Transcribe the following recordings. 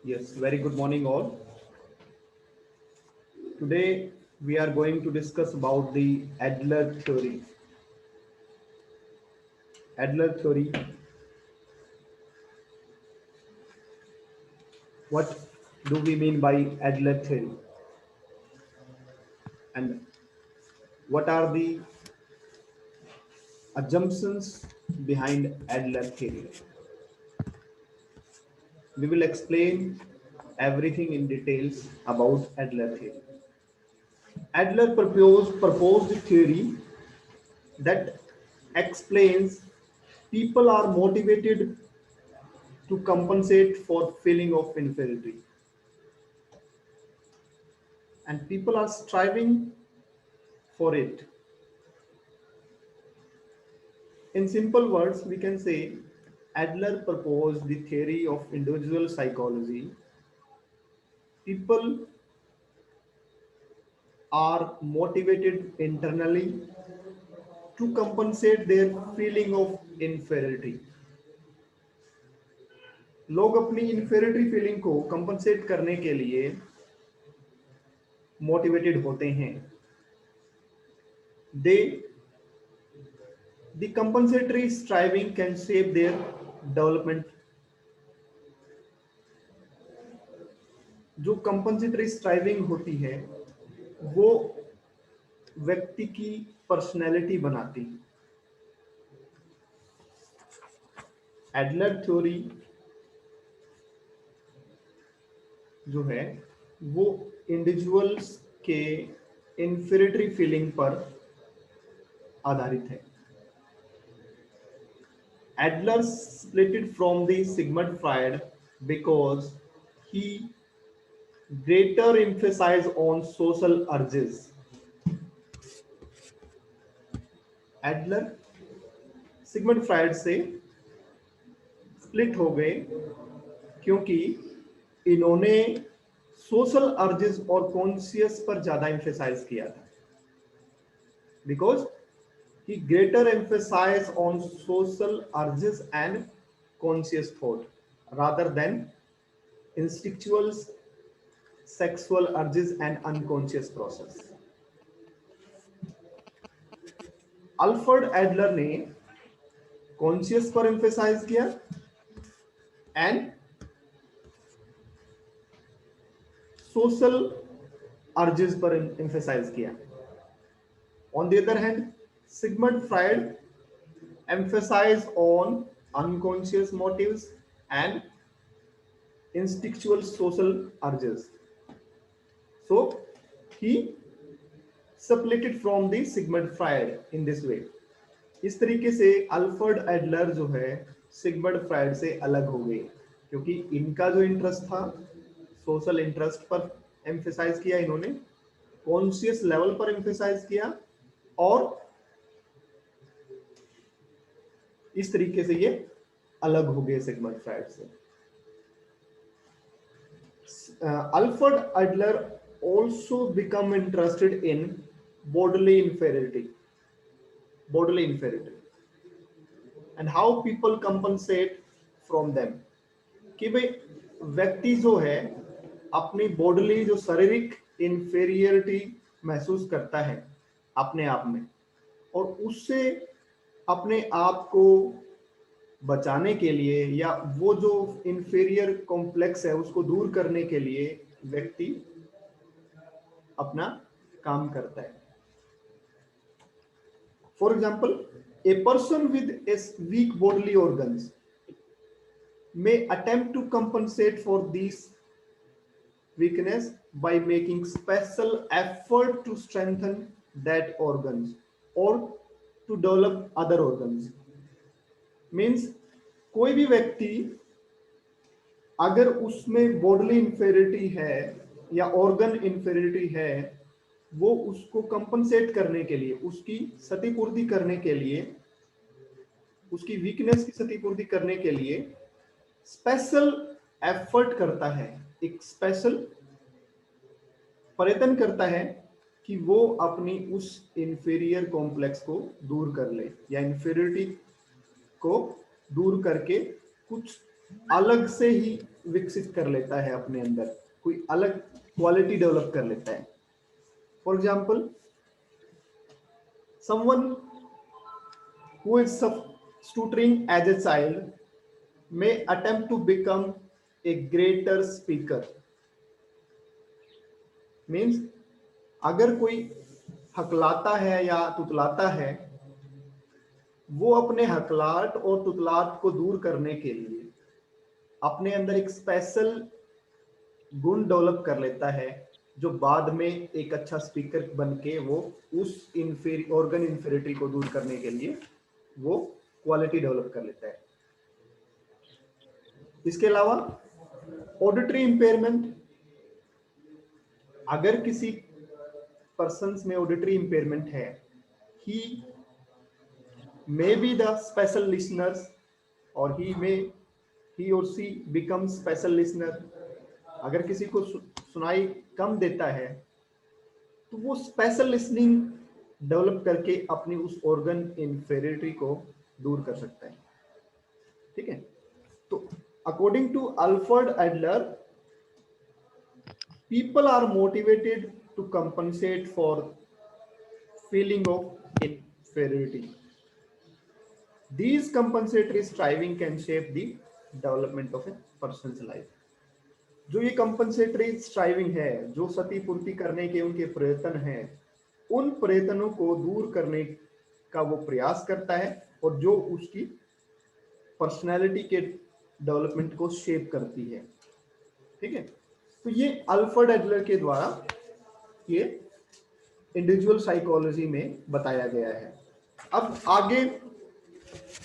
Yes, very good morning all. Today we are going to discuss about the Adler theory. Adler theory, what do we mean by Adler theory and what are the assumptions behind Adler theory? We will explain everything in details about Adler theory. Adler proposed a theory that explains people are motivated to compensate for feeling of inferiority and people are striving for it. In simple words, we can say Adler proposed the theory of individual psychology. People are motivated internally to compensate their feeling of inferiority. लोग अपनी inferiority feeling को compensate करने के लिए motivated होते हैं. They the compensatory striving can shape their development. जो compensatory striving होती है वो व्यक्ति की पर्सनैलिटी बनाती है. एडलर थ्योरी जो है वो इंडिविजुअल्स के इन्फीरियरिटी फीलिंग पर आधारित है. Adler splitted from the Sigmund Freud because he greater emphasis on social urges. Adler Sigmund Freud से स्प्लिट हो गए क्योंकि इन्होंने सोशल अर्जेस और कॉन्शियस पर ज्यादा एम्फेसाइज किया था. Because he greater emphasise on social urges and conscious thought rather than instinctual sexual urges and unconscious process. Alfred Adler ने कॉन्शियस पर एम्फेसाइज किया एंड सोशल अर्जेस पर एम्फेसाइज किया. On the other hand, Sigmund Freud emphasized on unconscious motives and instinctual social urges. So he separated from the Sigmund Freud in this way. इस तरीके से Alfred Adler जो है Sigmund Freud से अलग हो गए क्योंकि इनका जो इंटरेस्ट था सोशल इंटरेस्ट पर एम्फेसाइज किया इन्होंने, कॉन्शियस लेवल पर एम्फेसाइज किया और इस तरीके से ये अलग हो गए सिगमंड फ्रायड से. Alfred Adler also become interested in bodily inferiority and how people compensate from them. कि भाई व्यक्ति जो है अपनी बॉडली जो शारीरिक इंफेरियरिटी महसूस करता है अपने आप में और उससे अपने आप को बचाने के लिए या वो जो इंफीरियर कॉम्प्लेक्स है उसको दूर करने के लिए व्यक्ति अपना काम करता है. For example, a person with a weak bodily organs may attempt to compensate for this weakness by making special effort to strengthen that organs or to develop other organs. Means कोई भी व्यक्ति अगर उसमें बॉडली इंफेरिटी है या organ inferiority है वो उसको कंपनसेट करने के लिए, उसकी क्षतिपूर्ति करने के लिए, उसकी वीकनेस की क्षतिपूर्ति करने के लिए स्पेशल एफर्ट करता है, एक स्पेशल प्रयत्न करता है कि वो अपनी उस इंफीरियर कॉम्प्लेक्स को दूर कर ले या इंफीरियरिटी को दूर करके कुछ अलग से ही विकसित कर लेता है अपने अंदर, कोई अलग क्वालिटी डेवलप कर लेता है। For example, someone who is stuttering as a child may attempt to become a greater speaker. Means अगर कोई हकलाता है या तुतलाता है, वो अपने हकलाहट और तुतलाहट को दूर करने के लिए अपने अंदर एक स्पेशल गुण डेवलप कर लेता है, जो बाद में एक अच्छा स्पीकर बन के वो उस ऑर्गन इन्फेरिटी को दूर करने के लिए वो क्वालिटी डेवलप कर लेता है। इसके अलावा ऑडिटरी इंपेयरमेंट, अगर किसी पर्सन में ऑडिटरी इंपेयरमेंट है, he may be the special listeners और ही और सी बिकम स्पेशल लिसनर। अगर किसी को सुनाई कम देता है तो वो स्पेशल लिसनिंग डेवलप करके अपनी उस ऑर्गन इन्फेरिटी को दूर कर सकता है। ठीक है, तो according to Alfred Adler, people are motivated to compensate for feeling of inferiority. These compensatory striving can shape the development of a person's life. जो ये कंपनसेटरी स्ट्राइविंग है, जो क्षतिपूर्ति करने के उनके प्रयत्न हैं, उन प्रयत्नों को दूर करने का वो प्रयास करता है और जो उसकी पर्सनैलिटी के डेवलपमेंट को शेप करती है। ठीक है, तो ये अल्फ्रेड एडलर के द्वारा ये इंडिविजुअल साइकोलॉजी में बताया गया है। अब आगे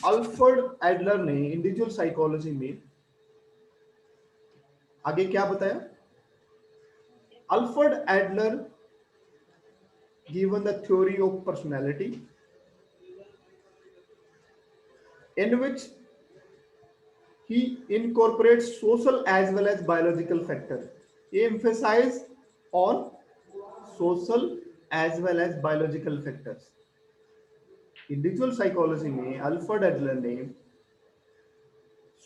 अल्फ्रेड एडलर ने इंडिविजुअल साइकोलॉजी में आगे क्या बताया? Alfred Adler given the theory of personality in which he incorporates social as well as biological factor. He emphasize on social as well as biological factors. Individual psychology में Alfred Adler ने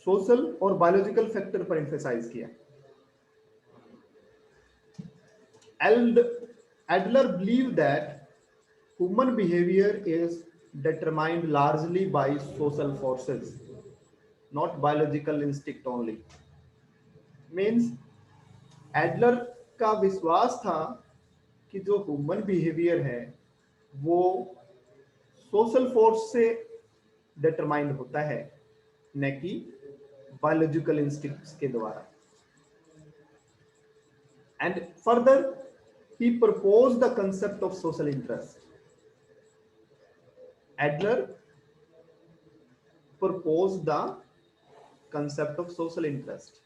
social और biological factor पर emphasise किया। Adler believed that human behavior is determined largely by social forces, not biological instinct only. Means Adler का विश्वास था कि जो ह्यूमन बिहेवियर है वो सोशल फोर्स से डिटरमाइंड होता है, न कि बायोलॉजिकल इंस्टिंक्ट्स के द्वारा। And further he propose the concept of social interest. Adler propose the concept of social interest.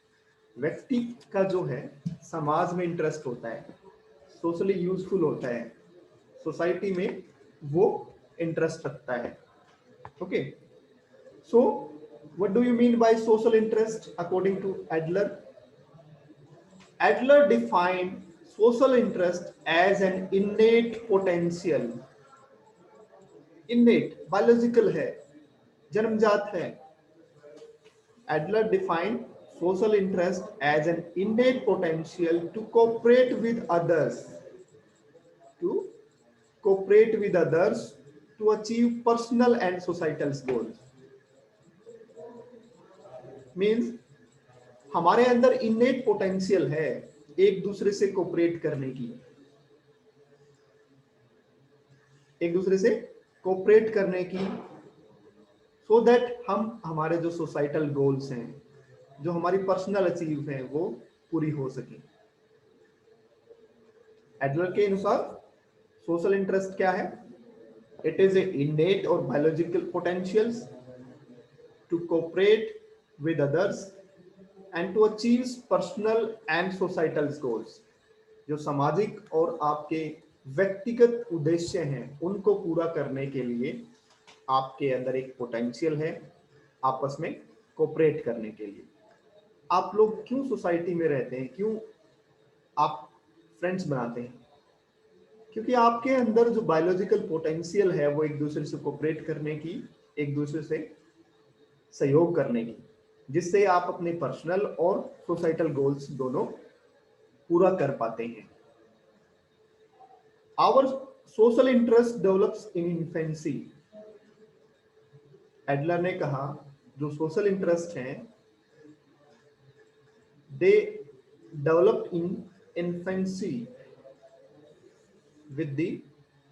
व्यक्ति का जो है समाज में इंटरेस्ट होता है, सोशली यूजफुल होता है, सोसाइटी में वो इंटरेस्ट रखता है। Okay, so what do you mean by social interest according to Adler? Adler defined social interest as an innate potential. Innate biological है, जन्मजात है। Adler defined social interest as an innate potential to cooperate with others, to achieve personal and societal goals. Means हमारे अंदर innate potential है एक दूसरे से cooperate करने की, एक दूसरे से कोऑपरेट करने की, so that हम हमारे जो सोसाइटल गोल्स हैं, जो हमारी पर्सनल अचीव है, वो पूरी हो सके। एडलर के अनुसार सोशल इंटरेस्ट क्या है? इट इज ए इनेट और biological potentials to cooperate with others and to achieve personal and societal goals. जो सामाजिक और आपके व्यक्तिगत उद्देश्य हैं, उनको पूरा करने के लिए आपके अंदर एक पोटेंशियल है आपस में कोऑपरेट करने के लिए। आप लोग क्यों सोसाइटी में रहते हैं, क्यों आप फ्रेंड्स बनाते हैं? क्योंकि आपके अंदर जो बायोलॉजिकल पोटेंशियल है वो एक दूसरे से कोऑपरेट करने की, एक दूसरे से सहयोग करने की। जिससे आप अपने पर्सनल और सोसाइटल गोल्स दोनों पूरा कर पाते हैं। Our social interest develops in infancy. Adler ने कहा जो सोशल इंटरेस्ट हैं they developed in infancy with the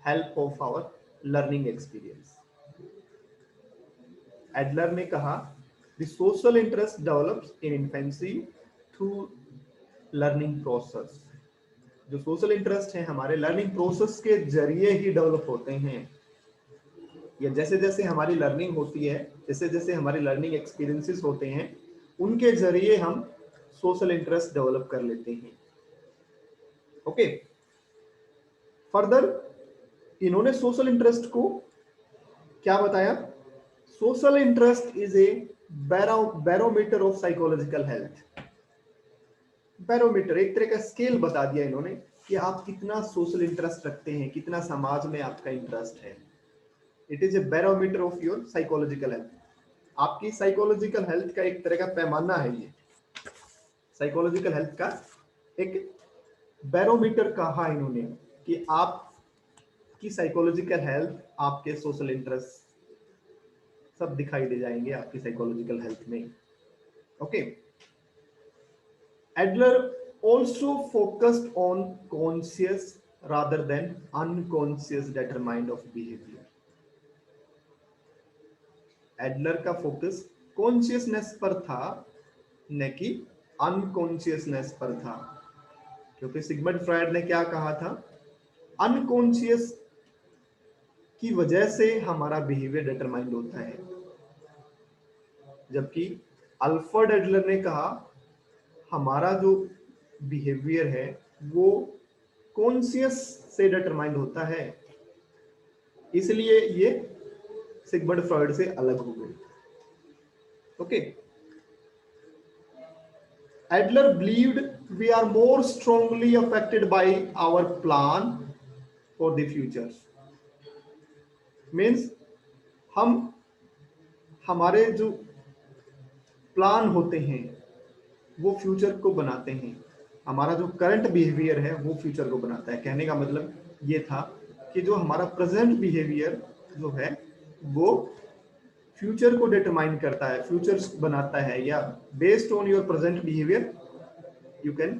help of our learning experience. Adler ने कहा the social interest develops in infancy through learning process. जो सोशल इंटरेस्ट है हमारे learning process के जरिए ही डेवलप होते हैं, या जैसे जैसे हमारी लर्निंग होती है, जैसे जैसे हमारे लर्निंग एक्सपीरियंसेस होते हैं, उनके जरिए हम सोशल इंटरेस्ट डेवलप कर लेते हैं। ओके, फर्दर इन्होंने सोशल इंटरेस्ट को क्या बताया? Social interest is a barometer of psychological health. Barometer, एक तरह का स्केल बता दिया इन्होंने कि आप कितना सोशल इंटरेस्ट रखते हैं, कितना समाज में आपका इंटरेस्ट है। It is A barometer of your psychological health. आपकी साइकोलॉजिकल हेल्थ का एक तरह का पैमाना है ये, साइकोलॉजिकल हेल्थ का एक बैरोमीटर कहा इन्होंने कि आपकी साइकोलॉजिकल हेल्थ, आपके सोशल इंटरेस्ट सब दिखाई दे जाएंगे आपकी साइकोलॉजिकल हेल्थ में। Okay, Adler also focused on conscious rather than unconscious determined of behavior. Adler का फोकस कॉन्शियसनेस पर था, न कि अनकॉन्शियसनेस पर था, क्योंकि सिगमंड फ्रायड ने क्या कहा था? अनकॉन्शियस की वजह से हमारा बिहेवियर डिटरमाइंड होता है, जबकि अल्फ्रेड एडलर ने कहा हमारा जो बिहेवियर है वो कॉन्शियस से डिटरमाइंड होता है। इसलिए ये सिगमंड फ्रॉइड से अलग हो गए। Okay, Adler believed we are more strongly affected by our plan for the future. Means हमारे जो प्लान होते हैं वो फ्यूचर को बनाते हैं, हमारा जो करंट बिहेवियर है वो फ्यूचर को बनाता है। कहने का मतलब ये था कि जो हमारा प्रेजेंट बिहेवियर जो है वो फ्यूचर को डिटरमाइन करता है, फ्यूचर बनाता है, या based on your present behaviour you can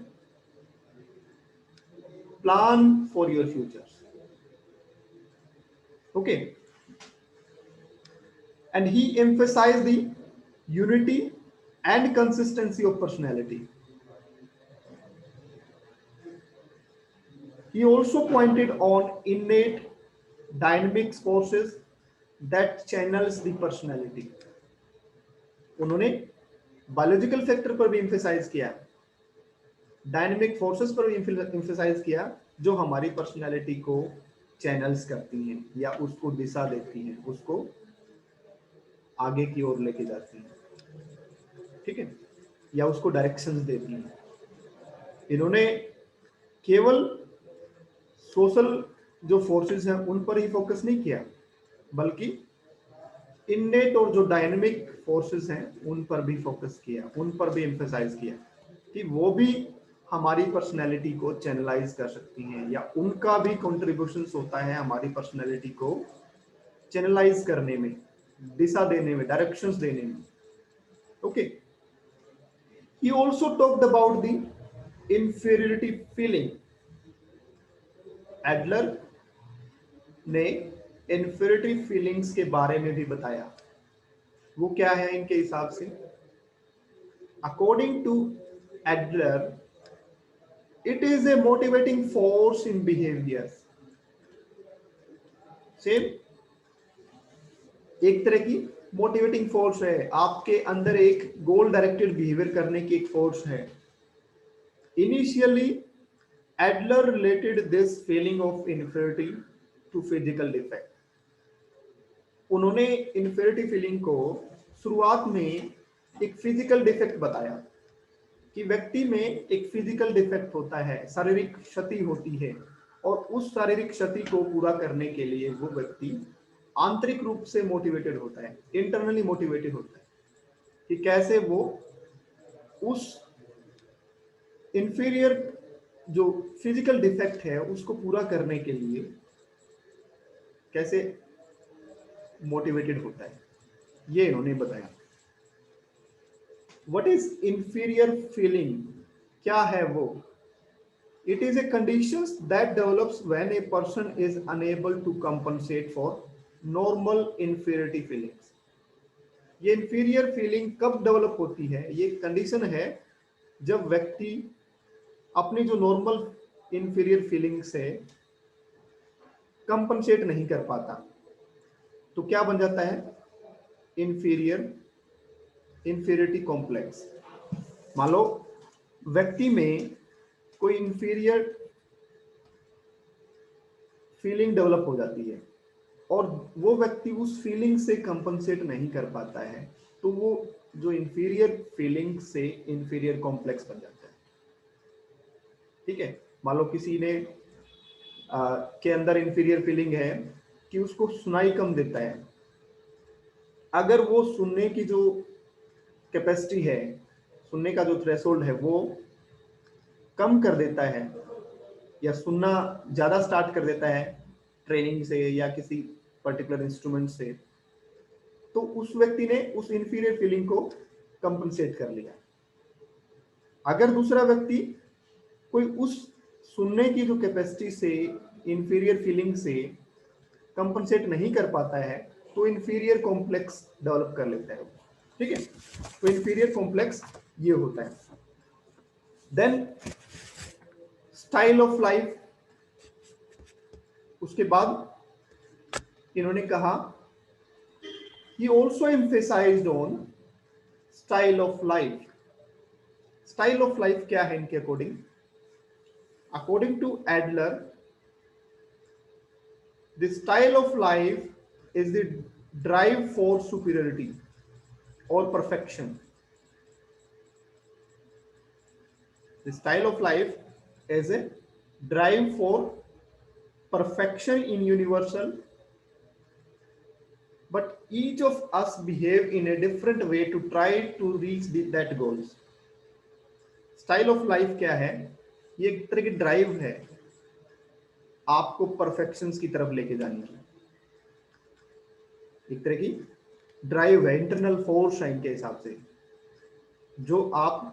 plan for your future. Okay, and he emphasised the unity and consistency of personality. He also pointed on innate dynamic forces that channels the personality. उन्होंने biological factor पर भी emphasise किया, dynamic forces पर भी emphasise किया, जो हमारी personality को चैनल्स करती हैं या उसको दिशा देती हैं, उसको आगे की ओर लेके जाती हैं, ठीक है, या उसको डायरेक्शंस देती हैं। इन्होंने केवल सोशल जो फोर्सेस हैं उन पर ही फोकस नहीं किया, बल्कि इननेट और जो डायनेमिक फोर्सेस हैं उन पर भी फोकस किया, उन पर भी एम्फसाइज किया कि वो भी हमारी पर्सनैलिटी को चैनलाइज कर सकती हैं, या उनका भी कंट्रीब्यूशंस होता है हमारी पर्सनैलिटी को चैनलाइज करने में, दिशा देने में, डायरेक्शंस देने में। Okay, he also talked about the inferiority feeling. Adler ने inferiority feelings के बारे में भी बताया। वो क्या है इनके हिसाब से? According to Adler, it is a motivating force in behavior. Same एक तरह की मोटिवेटिंग फोर्स है, आपके अंदर एक गोल डायरेक्टेड बिहेवियर करने की एक फोर्स है। Initially Adler related this feeling of inferiority to physical defect. उन्होंने इन्फीरियरिटी फीलिंग को शुरुआत में एक फिजिकल डिफेक्ट बताया कि व्यक्ति में एक फिजिकल डिफेक्ट होता है, शारीरिक क्षति होती है, और उस शारीरिक क्षति को पूरा करने के लिए वो व्यक्ति आंतरिक रूप से मोटिवेटेड होता है, इंटरनली मोटिवेटेड होता है। कि कैसे वो उस इंफीरियर जो फिजिकल डिफेक्ट है उसको पूरा करने के लिए कैसे मोटिवेटेड होता है, ये इन्होंने बताया। व्हाट इज इंफीरियर फीलिंग, क्या है वो? It is a conditions that develops when a person is unable to compensate for normal inferiority feelings. ये इंफीरियर फीलिंग कब डेवलप होती है? ये कंडीशन है जब व्यक्ति अपनी जो नॉर्मल इंफीरियर फीलिंग से कंपनसेट नहीं कर पाता, तो क्या बन जाता है? Inferiority complex. मान लो व्यक्ति में कोई इंफीरियर फीलिंग डेवलप हो जाती है और वो व्यक्ति उस फीलिंग से कंपनसेट नहीं कर पाता है, तो वो जो इंफीरियर फीलिंग से इंफीरियर कॉम्प्लेक्स बन जाता है। ठीक है, मान लो किसी ने के अंदर इंफीरियर फीलिंग है कि उसको सुनाई कम देता है। अगर वो सुनने की जो कैपेसिटी है, सुनने का जो थ्रेशोल्ड है वो कम कर देता है या सुनना ज्यादा स्टार्ट कर देता है ट्रेनिंग से या किसी पर्टिकुलर इंस्ट्रूमेंट से, तो उस व्यक्ति ने उस इंफीरियर फीलिंग को कंपनसेट कर लिया। अगर दूसरा व्यक्ति कोई उस सुनने की जो कैपेसिटी से इंफीरियर फीलिंग से कंपनसेट नहीं कर पाता है, तो इंफीरियर कॉम्प्लेक्स डेवलप कर लेता है। ठीक है, तो इंफीरियर कॉम्प्लेक्स ये होता है। देन स्टाइल ऑफ लाइफ, उसके बाद इन्होंने कहा he also emphasized on style of life। Style of life क्या है इनके according? According to Adler, the style of life is the drive for superiority और perfection. The style of life is a drive for perfection in universal, but each of us behave in a different way to try to reach that goals। Style of life क्या है? ये एक तरह की drive है आपको perfections की तरफ लेके जाने की, एक तरह की ड्राइव है, इंटरनल फोर्स है इनके हिसाब से, जो आप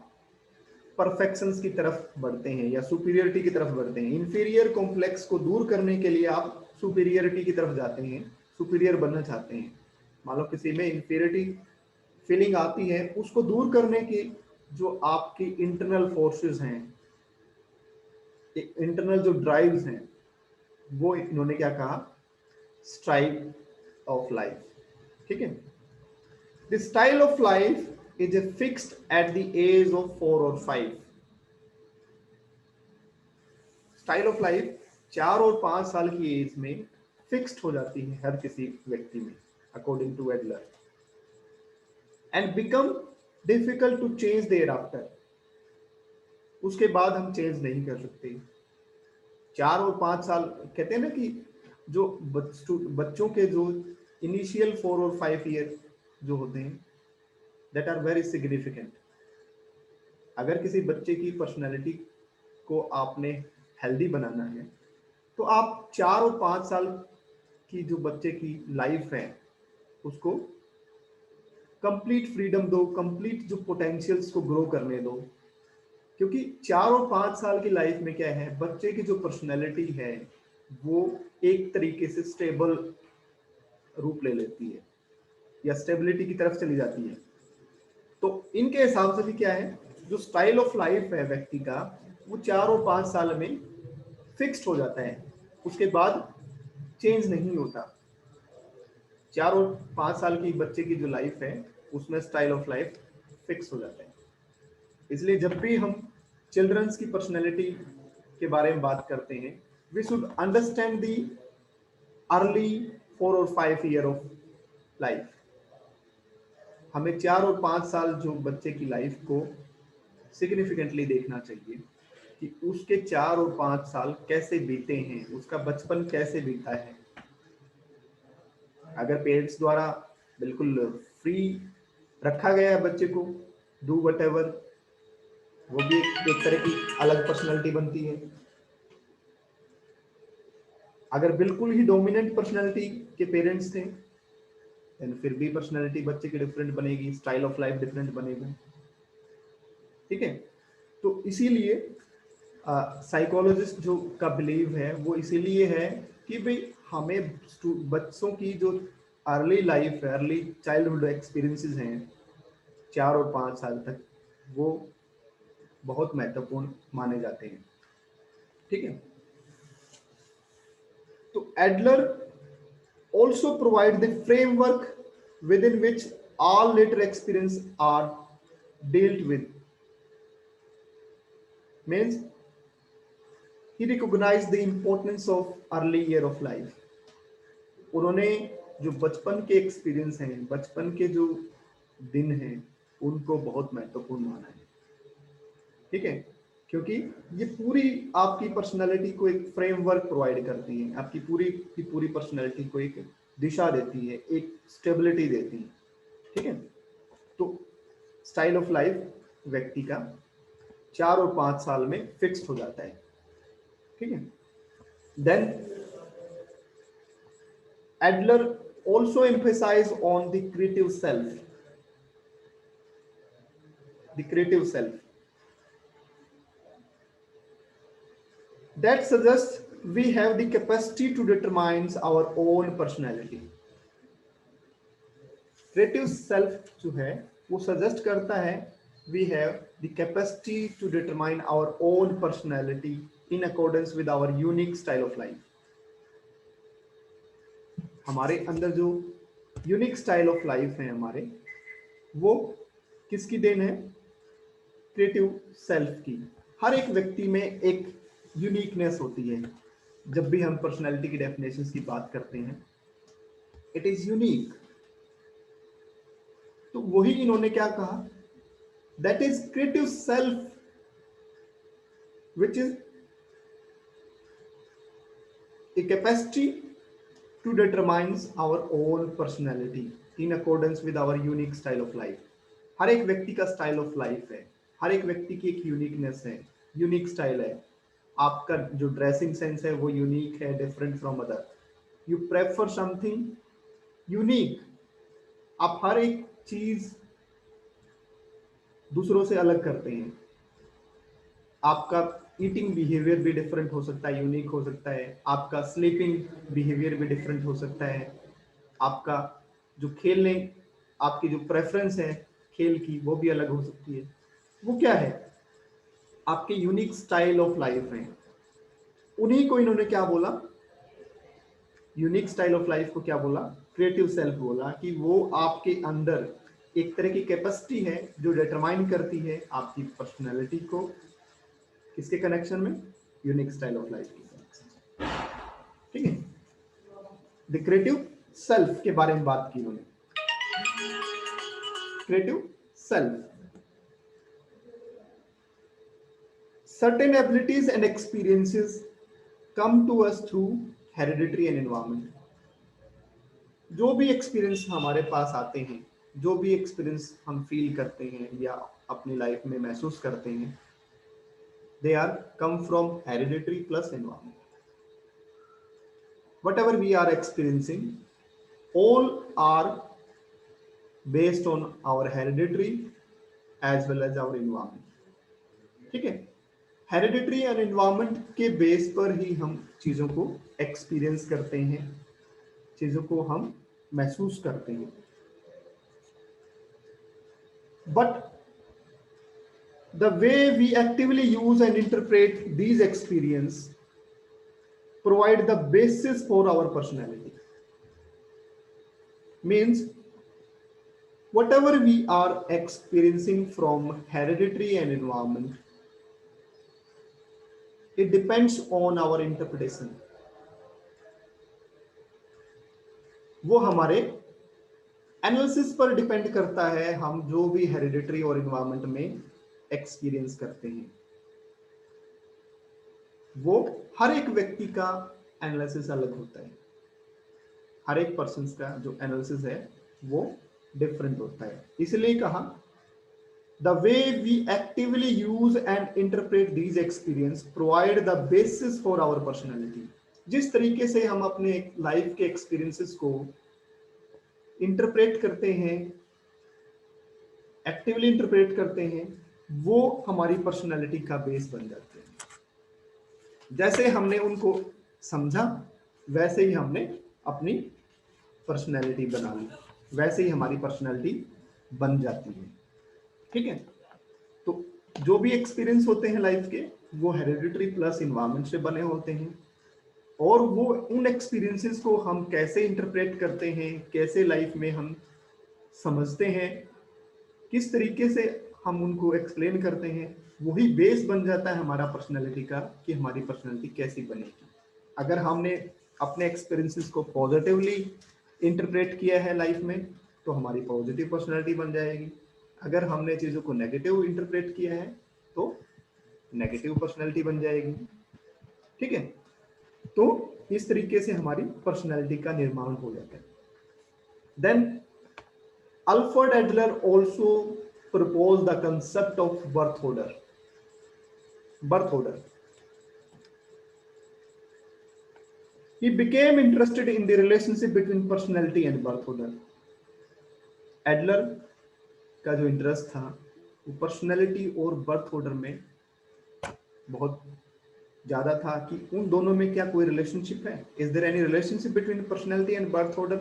परफेक्शंस की तरफ बढ़ते हैं या सुपीरियरिटी की तरफ बढ़ते हैं। इंफीरियर कॉम्प्लेक्स को दूर करने के लिए आप सुपीरियरिटी की तरफ जाते हैं, सुपीरियर बनना चाहते हैं। मान लो किसी में इंफीरियरिटी फीलिंग आती है, उसको दूर करने की जो आपकी इंटरनल फोर्सेस हैं, इंटरनल जो ड्राइव्स हैं, वो इन्होंने क्या कहा? Style of life. ठीक है, the style of life is a fixed at the age of 4 or 5। Style of life 4 और 5 साल की एज में फिक्स्ड हो जाती है हर किसी व्यक्ति में, according to Adler, and become difficult to change thereafter. उसके बाद हम चेंज नहीं कर सकते। 4 और 5 साल कहते हैं ना कि जो बच्चों के जो इनिशियल 4 और 5 ईयर जो होते हैं, that are very significant। अगर किसी बच्चे की पर्सनैलिटी को आपने हेल्दी बनाना है, तो आप 4 और 5 साल की जो बच्चे की लाइफ है उसको कंप्लीट फ्रीडम दो, कंप्लीट जो पोटेंशियल्स को ग्रो करने दो। क्योंकि 4 और 5 साल की लाइफ में क्या है, बच्चे की जो पर्सनैलिटी है वो एक तरीके से स्टेबल रूप ले लेती है या स्टेबिलिटी की तरफ चली जाती है। तो इनके हिसाब से भी क्या है, जो स्टाइल ऑफ लाइफ है व्यक्ति का, वो 4 और 5 साल में फिक्स्ड हो जाता है, उसके बाद चेंज नहीं होता। 4 और 5 साल की बच्चे की जो लाइफ है उसमें स्टाइल ऑफ लाइफ फिक्स हो जाता है। इसलिए जब भी हम चिल्ड्रंस की पर्सनैलिटी के बारे में बात करते हैं, we should understand the early 4 और 5 ईयर ऑफ लाइफ। हमें 4 और 5 साल जो बच्चे की लाइफ को सिग्निफिकेंटली देखना चाहिए कि उसके 4 और 5 साल कैसे बीते हैं, उसका बचपन कैसे बीता है। अगर पेरेंट्स द्वारा बिल्कुल फ्री रखा गया है बच्चे को, डू वट एवर, वो भी एक तरह की अलग पर्सनैलिटी बनती है। अगर बिल्कुल ही डोमिनेंट पर्सनैलिटी के पेरेंट्स थे देन फिर भी पर्सनैलिटी बच्चे की डिफरेंट बनेगी, स्टाइल ऑफ लाइफ डिफरेंट बनेगा। ठीक है, तो इसीलिए साइकोलॉजिस्ट जो का बिलीव है वो इसीलिए है कि भाई हमें बच्चों की जो अर्ली लाइफ है, अर्ली चाइल्डहुड एक्सपीरियंसेस हैं 4 और 5 साल तक, वो बहुत महत्वपूर्ण माने जाते हैं। ठीक है, तो Adler also provide the framework within which all later experience are dealt with. Means he recognized the importance of early year of life. उन्होंने जो बचपन के एक्सपीरियंस हैं, बचपन के जो दिन हैं, उनको बहुत महत्वपूर्ण माना है। ठीक है, क्योंकि ये पूरी आपकी पर्सनालिटी को एक फ्रेमवर्क प्रोवाइड करती है, आपकी पूरी की पूरी पर्सनालिटी को एक दिशा देती है, एक स्टेबिलिटी देती है। ठीक है, तो स्टाइल ऑफ लाइफ व्यक्ति का 4 और 5 साल में फिक्स्ड हो जाता है। ठीक है, then Adler also emphasize on the creative self, the creative self that suggests we have the capacity to determine our own personality. Creative self जो है वो सजेस्ट करता है we have the capacity to determine our own personality in accordance with our unique style of life. हमारे अंदर जो unique style of life है हमारे, वो किसकी देन है? क्रिएटिव सेल्फ की। हर एक व्यक्ति में एक यूनिकनेस होती है। जब भी हम पर्सनैलिटी की डेफिनेशंस की बात करते हैं, इट इज यूनिक। तो वही इन्होंने क्या कहा, that is creative self which is a capacity to determines our own personality in accordance with our unique style of life. हर एक व्यक्ति का स्टाइल ऑफ लाइफ है, हर एक व्यक्ति की एक यूनिकनेस है, यूनिक स्टाइल है। आपका जो ड्रेसिंग सेंस है वो यूनिक है, different from other. You prefer something unique. आप हर एक चीज दूसरों से अलग करते हैं। आपका ईटिंग बिहेवियर भी डिफरेंट हो सकता है, यूनिक हो सकता है। आपका स्लीपिंग बिहेवियर भी डिफरेंट हो सकता है। आपका जो खेलने, आपकी जो प्रेफरेंस है खेल की, वो भी अलग हो सकती है। वो क्या है? आपके यूनिक स्टाइल ऑफ लाइफ है। उन्हीं को इन्होंने क्या बोला, यूनिक स्टाइल ऑफ लाइफ को क्या बोला? क्रिएटिव सेल्फ बोला। कि वो आपके अंदर एक तरह की कैपेसिटी है जो डिटरमाइन करती है आपकी पर्सनैलिटी को। किसके कनेक्शन में? यूनिक स्टाइल ऑफ लाइफ के कनेक्शन। ठीक है, द क्रिएटिव सेल्फ के बारे में बात की उन्होंने। Creative self, certain abilities and experiences come to us through hereditary and environment. जो भी एक्सपीरियंस हमारे पास आते हैं, जो भी एक्सपीरियंस हम फील करते हैं या अपनी लाइफ में महसूस करते हैं, they are come from hereditary plus environment. Whatever we are experiencing, all are based on our hereditary as well as our environment. ठीक है, हेरिडिटरी एंड एनवायरनमेंट के बेस पर ही हम चीजों को एक्सपीरियंस करते हैं, चीजों को हम महसूस करते हैं। But the way we actively use and interpret these experience provide the basis for our personality. Means whatever we are experiencing from hereditary and environment, it depends on our interpretation. वो हमारे एनालिसिस पर depend करता है, हम जो भी hereditary और environment में एक्सपीरियंस करते हैं। वो हर एक व्यक्ति का एनालिसिस अलग होता है। हर एक पर्सन का जो एनालिसिस है वो डिफरेंट होता है। इसलिए कहा the way we actively use and interpret these experience provide the basis for our personality. जिस तरीके से हम अपने लाइफ के एक्सपीरियंसेस को इंटरप्रेट करते हैं, एक्टिवली इंटरप्रेट करते हैं, वो हमारी पर्सनैलिटी का बेस बन जाते हैं। जैसे हमने उनको समझा वैसे ही हमने अपनी पर्सनैलिटी बना ली, वैसे ही हमारी पर्सनैलिटी बन जाती है। ठीक है, तो जो भी एक्सपीरियंस होते हैं लाइफ के वो हेरिडिटरी प्लस इन्वायरमेंट से बने होते हैं, और वो उन एक्सपीरियंसेस को हम कैसे इंटरप्रेट करते हैं, कैसे लाइफ में हम समझते हैं, किस तरीके से हम उनको एक्सप्लेन करते हैं, वही बेस बन जाता है हमारा पर्सनैलिटी का कि हमारी पर्सनैलिटी कैसी बनेगी। अगर हमने अपने एक्सपीरियंसेस को पॉजिटिवली इंटरप्रेट किया है लाइफ में तो हमारी पॉजिटिव पर्सनैलिटी बन जाएगी। अगर हमने चीज़ों को नेगेटिव इंटरप्रेट किया है तो नेगेटिव पर्सनैलिटी बन जाएगी। ठीक है, तो इस तरीके से हमारी पर्सनैलिटी का निर्माण हो जाता है। Then Alfred Adler also proposed the concept of birth order. Birth order. He became interested in the relationship between personality and birth order. Adler का जो इंटरेस्ट था वो पर्सनैलिटी और बर्थ ऑर्डर में बहुत ज्यादा था कि उन दोनों में क्या कोई रिलेशनशिप है, is there any relationship between personality and birth order.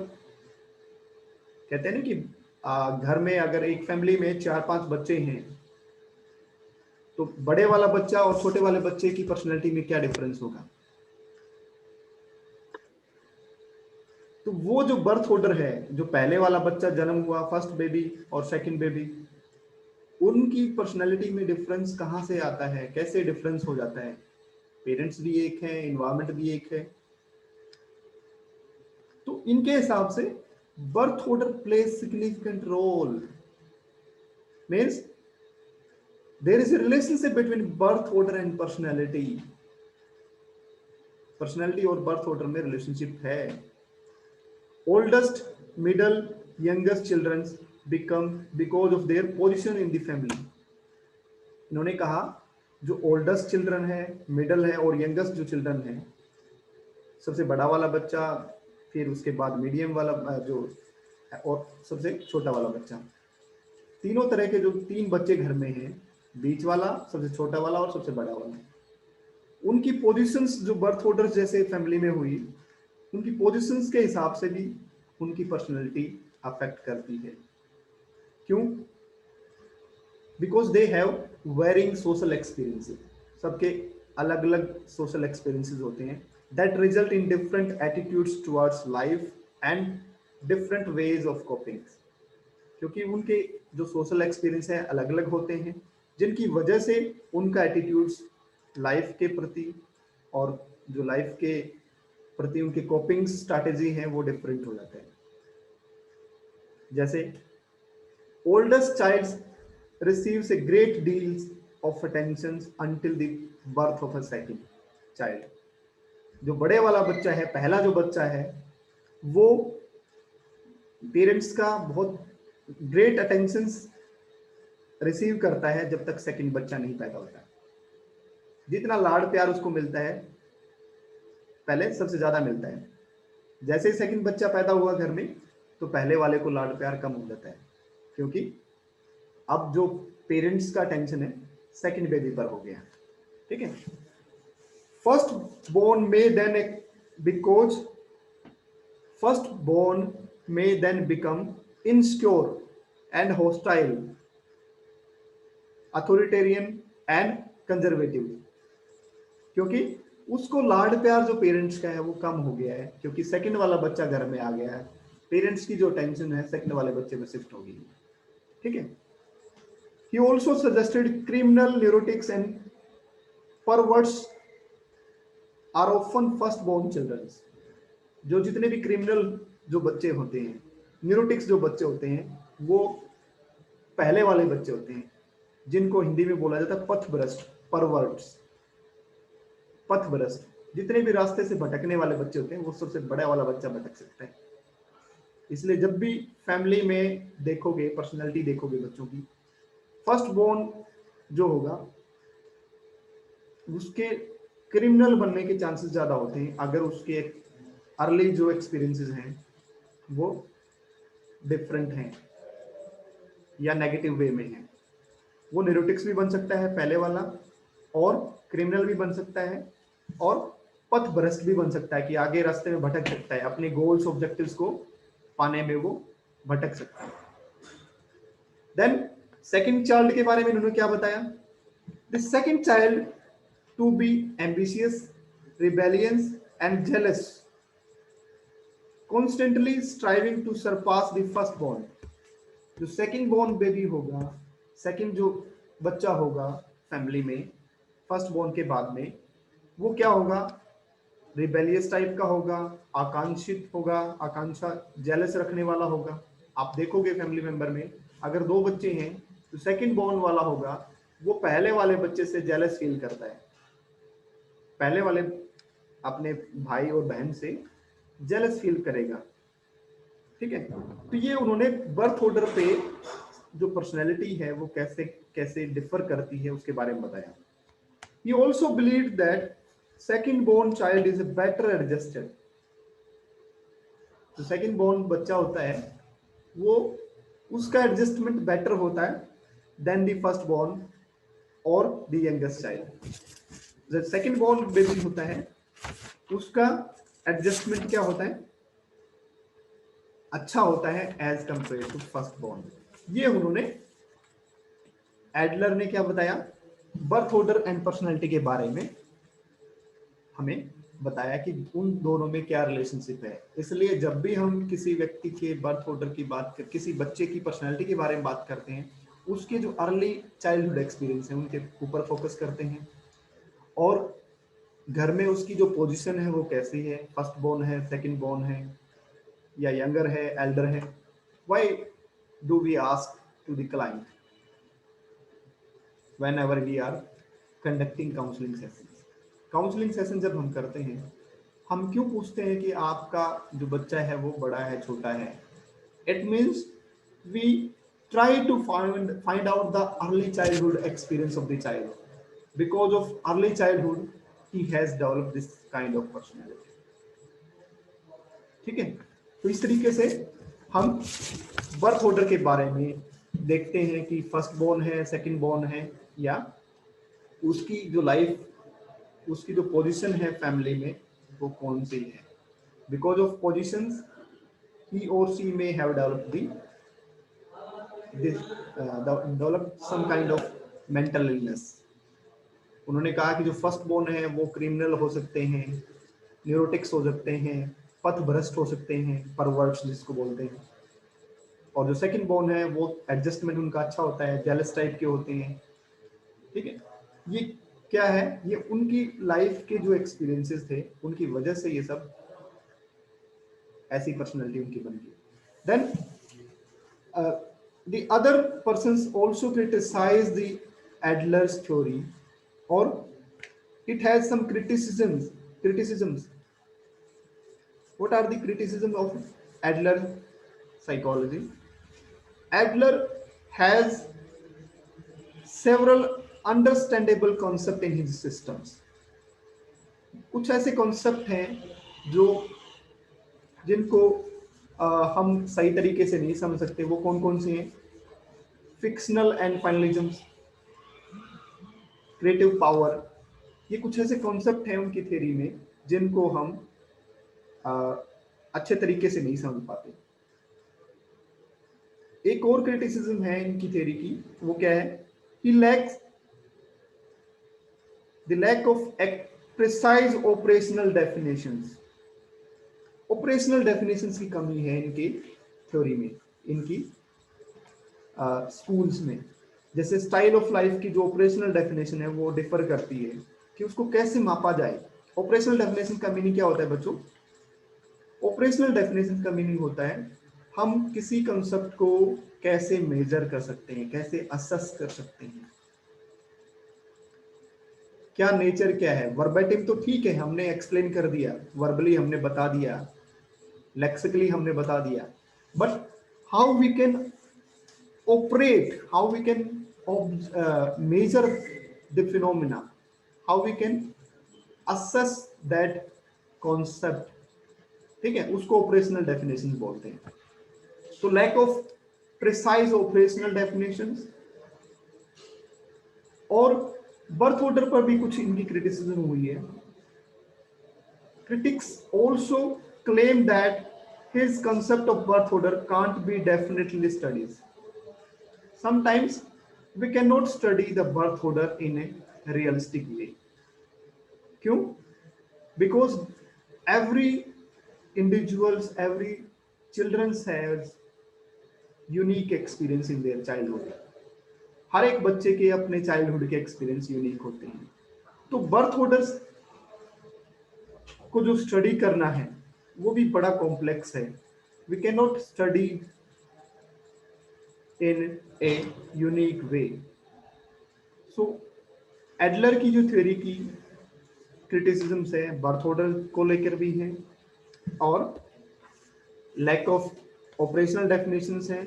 कहते हैं ना कि घर में अगर एक फैमिली में 4-5 बच्चे हैं तो बड़े वाला बच्चा और छोटे वाले बच्चे की पर्सनैलिटी में क्या डिफरेंस होगा। तो वो जो बर्थ ऑर्डर है, जो पहले वाला बच्चा जन्म हुआ, फर्स्ट बेबी और सेकंड बेबी, उनकी पर्सनैलिटी में डिफरेंस कहाँ से आता है, कैसे डिफरेंस हो जाता है। पेरेंट्स भी एक है, इन्वायरमेंट भी एक है, तो इनके हिसाब से birth order plays significant role. Means there is a relationship between birth order and personality. Personality और बर्थ ऑर्डर में रिलेशनशिप है। Oldest, middle, youngest children become because of their position in the family. इन्होंने कहा जो oldest children है, middle है और youngest जो चिल्ड्रन है, सबसे बड़ा वाला बच्चा, फिर उसके बाद मीडियम वाला जो और सबसे छोटा वाला बच्चा, तीनों तरह के जो 3 बच्चे घर में हैं, बीच वाला, सबसे छोटा वाला और सबसे बड़ा वाला, उनकी पोजीशंस जो बर्थ ऑर्डर जैसे फैमिली में हुई, उनकी पोजीशंस के हिसाब से भी उनकी पर्सनैलिटी अफेक्ट करती है। क्यों? Because they have varying social experiences. सबके अलग अलग सोशल एक्सपीरियंसेस होते हैं that result in different attitudes towards life and different ways of coping. क्योंकि उनके जो सोशल एक्सपीरियंस है अलग अलग होते हैं, जिनकी वजह से उनका एटीट्यूड्स लाइफ के प्रति और जो लाइफ के प्रति उनके कोपिंग स्ट्रैटेजी है वो डिफरेंट हो जाते हैं। जैसे oldest child receives a great deals of attention until the birth of a second child. जो बड़े वाला बच्चा है, पहला जो बच्चा है, वो पेरेंट्स का बहुत ग्रेट अटेंशन रिसीव करता है जब तक सेकंड बच्चा नहीं पैदा होता। जितना लाड़ प्यार उसको मिलता है पहले सबसे ज्यादा मिलता है। जैसे ही सेकंड बच्चा पैदा हुआ घर में तो पहले वाले को लाड़ प्यार कम हो जाता है, क्योंकि अब जो पेरेंट्स का टेंशन है सेकंड बेबी पर हो गया। ठीक है, फर्स्ट बोर्न में then because first born may then become insecure and hostile, authoritarian and conservative। क्योंकि उसको लाड प्यार जो पेरेंट्स का है वो कम हो गया है, क्योंकि सेकंड वाला बच्चा घर में आ गया है, पेरेंट्स की जो टेंशन है सेकंड वाले बच्चे में शिफ्ट हो गई। ठीक है, he also suggested criminal neurotics and perverts are often first born children। जो जितने भी क्रिमिनल जो बच्चे होते हैं, न्यूरोटिक्स जो बच्चे होते हैं, वो पहले वाले बच्चे होते हैं, जिनको हिंदी में बोला जाता है पथभ्रष्ट, परवर्ट्स, पथभ्रष्ट। जितने भी रास्ते से भटकने वाले बच्चे होते हैं वो सबसे बड़ा वाला बच्चा भटक सकता है। इसलिए जब भी फैमिली में देखोगे, पर्सनैलिटी देखोगे बच्चों की, फर्स्ट बोर्न जो होगा उसके क्रिमिनल बनने के चांसेस ज्यादा होते हैं अगर उसके अर्ली जो एक्सपीरियंसेस हैं वो डिफरेंट हैं या नेगेटिव वे में हैं। वो न्यूरोटिक्स भी बन सकता है पहले वाला, और क्रिमिनल भी बन सकता है, और पथ भ्रष्ट भी बन सकता है कि आगे रास्ते में भटक सकता है, अपने गोल्स ऑब्जेक्टिव्स को पाने में वो भटक सकता है। देन सेकंड चाइल्ड के बारे में इन्होंने क्या बताया? The second child to be ambitious, rebellious and jealous, constantly striving to surpass the first born. जो सेकंड बॉर्न बेबी होगा, सेकंड जो बच्चा होगा फैमिली में फर्स्ट बॉर्न के बाद में, वो क्या होगा? रिबेलियस टाइप का होगा, आकांक्षित होगा, आकांक्षा जेलस रखने वाला होगा। आप देखोगे फैमिली मेंबर में अगर दो बच्चे हैं तो सेकंड बॉर्न वाला होगा वो पहले वाले बच्चे से जेलस फील करता है, पहले वाले अपने भाई और बहन से जेलस फील करेगा। ठीक है, तो ये उन्होंने बर्थ ऑर्डर पे जो पर्सनैलिटी है वो कैसे कैसे डिफर करती है उसके बारे में बताया। He also believed that second born child is better adjusted. जो सेकंड बोर्न बच्चा होता है वो उसका एडजस्टमेंट बेटर होता है देन द फर्स्ट बोर्न और द यंगेस्ट चाइल्ड। जो सेकंड बोर्न बेबी होता है उसका एडजस्टमेंट क्या होता है? अच्छा होता है as compare to first born. ये उन्होंने एडलर ने क्या बताया? बर्थ ऑर्डर एंड पर्सनैलिटी के बारे में हमें बताया कि उन दोनों में क्या रिलेशनशिप है। इसलिए जब भी हम किसी व्यक्ति के बर्थ ऑर्डर की बात कर, किसी बच्चे की पर्सनैलिटी के बारे में बात करते हैं, उसके जो अर्ली चाइल्डहुड एक्सपीरियंस है उनके ऊपर फोकस करते हैं, और घर में उसकी जो पोजीशन है वो कैसी है, फर्स्ट बोर्न है, सेकंड बोर्न है, या यंगर है, एल्डर है। Why do we ask to the client whenever we are conducting counseling sessions? Counselling session जब हम करते हैं हम क्यों पूछते हैं कि आपका जो बच्चा है वो बड़ा है, छोटा है? It means we try to find out the early childhood experience of the child. Because of early childhood he has developed this kind of personality. ठीक है, तो इस तरीके से हम बर्थ ऑर्डर के बारे में देखते हैं कि फर्स्ट बोर्न है, सेकंड बोर्न है, या उसकी जो लाइफ, उसकी जो पोजीशन है फैमिली में वो कौन सी है। Because of positions he or she may have developed developed some kind of mental illness. उन्होंने कहा कि जो फर्स्ट बोर्न है वो क्रिमिनल हो सकते हैं, न्यूरोटिक्स हो सकते हैं, पथ भ्रष्ट हो सकते हैं, परवर्ट्स जिसको बोलते हैं, और जो सेकंड बोर्न है वो एडजस्टमेंट उनका अच्छा होता है, जेलस टाइप के होते हैं। ठीक है, ये क्या है? ये उनकी लाइफ के जो एक्सपीरियंसेस थे उनकी वजह से ये सब ऐसी पर्सनैलिटी उनकी बन गई। Then the other persons also criticize the Adler's theory, or it has some criticisms. What are the criticisms of Adler psychology? Adler has several understandable concepts in his systems. कुछ ऐसे कॉन्सेप्ट हैं जो जिनको हम सही तरीके से नहीं समझ सकते। वो कौन कौन से हैं? फिक्शनल एंड फाइनलिज्म्स, क्रिएटिव पावर, ये कुछ ऐसे कॉन्सेप्ट हैं उनकी थ्योरी में जिनको हम अच्छे तरीके से नहीं समझ पाते। एक और क्रिटिसिज्म है इनकी थ्योरी की, वो क्या है? He lacks the lack of precise operational definitions. Operational definitions की कमी है इनकी थ्योरी में, इनकी स्कूल्स में। जैसे स्टाइल ऑफ लाइफ की जो ऑपरेशनल डेफिनेशन है वो डिफर करती है कि उसको कैसे मापा जाए। ऑपरेशनल डेफिनेशन का मीनिंग क्या होता है बच्चों? ऑपरेशनल डेफिनेशन का मीनिंग होता है हम किसी कंसेप्ट को कैसे मेजर कर सकते हैं, कैसे असेस कर सकते हैं, क्या नेचर क्या है। वर्बेटिम तो ठीक है, हमने एक्सप्लेन कर दिया, वर्बली हमने बता दिया, लेक्सिकली हमने बता दिया, but how we can operate, how we can measure the phenomena, how we can assess that concept, ठीक है, उसको ऑपरेशनल डेफिनेशन बोलते हैं. तो lack of precise operational definitions, और बर्थ ऑर्डर पर भी कुछ इनकी क्रिटिसिज्म हुई है. Critics also claim that his concept of birth order can't be definitely studied. Sometimes we cannot study the birth order in a realistic way. क्यों? Because every individuals, every children has unique experience in their childhood. हर एक बच्चे के अपने childhood के experience unique होते हैं. तो birth orders को जो स्टडी करना है वो भी बड़ा कॉम्प्लेक्स है. We can not study in a unique way. So Adler की जो थ्योरी की क्रिटिसिज्म्स है बर्थ ऑर्डर को लेकर भी है, और लैक ऑफ ऑपरेशनल डेफिनेशंस हैं,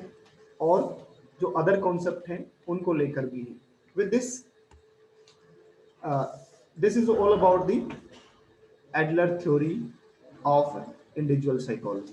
और जो अदर कॉन्सेप्ट हैं उनको लेकर भी है. With this is all about the Adler theory of individual psychology.